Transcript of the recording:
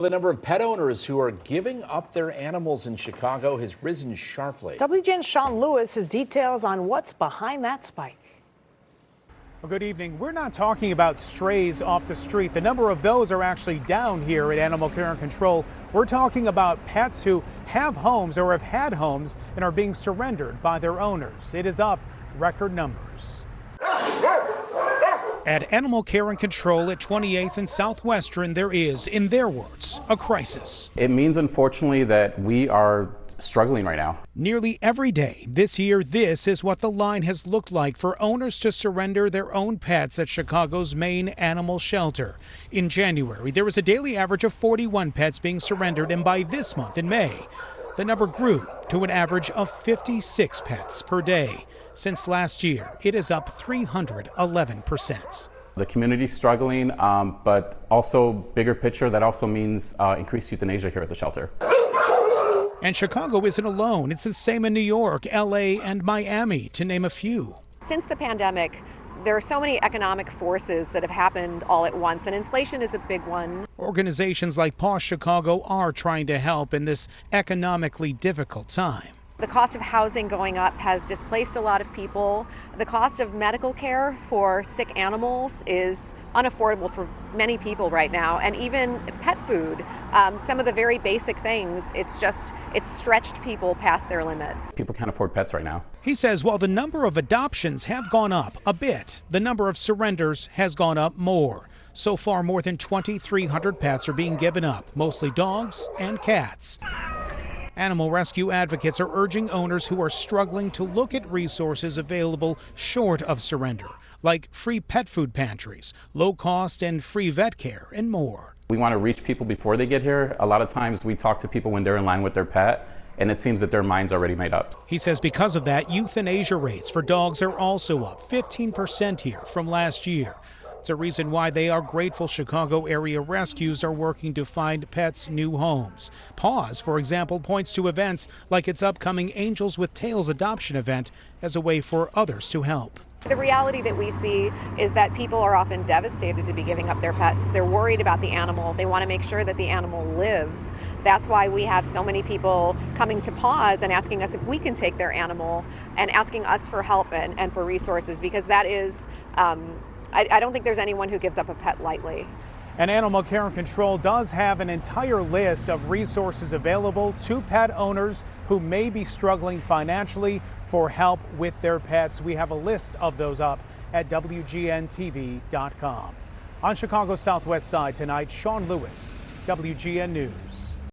The number of pet owners who are giving up their animals in Chicago has risen sharply. WGN's Sean Lewis has details on what's behind that spike. Well, good evening. We're not talking about strays off the street. The number of those are actually down here at Animal Care and Control. We're talking about pets who have homes or have had homes and are being surrendered by their owners. It is up record numbers. At Animal Care and Control at 28th and Southwestern, there is, in their words, a crisis. It means, unfortunately, that we are struggling right now. Nearly every day this year, this is what the line has looked like for owners to surrender their own pets at Chicago's main animal shelter. In January, there was a daily average of 41 pets being surrendered, and by this month in May, the number grew to an average of 56 pets per day. Since last year, it is up 311%. The community's struggling, but also bigger picture, that also means increased euthanasia here at the shelter. And Chicago isn't alone. It's the same in New York, LA, and Miami, to name a few. Since the pandemic, there are so many economic forces that have happened all at once, and inflation is a big one. Organizations like Pause Chicago are trying to help in this economically difficult time. The cost of housing going up has displaced a lot of people. The cost of medical care for sick animals is unaffordable for many people right now, and even pet food, some of the very basic things, it's stretched people past their limit. People can't afford pets right now. He says while the number of adoptions have gone up a bit, the number of surrenders has gone up more. So far, more than 2,300 pets are being given up, mostly dogs and cats. Animal rescue advocates are urging owners who are struggling to look at resources available short of surrender, like free pet food pantries, low cost and free vet care, and more. We want to reach people before they get here. A lot of times we talk to people when they're in line with their pet, and it seems that their mind's already made up. He says because of that, euthanasia rates for dogs are also up 15% here from last year. It's a reason why they are grateful Chicago area rescues are working to find pets new homes. Pause, for example, points to events like its upcoming Angels with Tails adoption event as a way for others to help. The reality that we see is that people are often devastated to be giving up their pets. They're worried about the animal. They want to make sure that the animal lives. That's why we have so many people coming to Pause and asking us if we can take their animal and asking us for help and for resources, because that is I don't think there's anyone who gives up a pet lightly. And Animal Care and Control does have an entire list of resources available to pet owners who may be struggling financially for help with their pets. We have a list of those up at WGNTV.com. On Chicago's Southwest Side tonight, Sean Lewis, WGN News.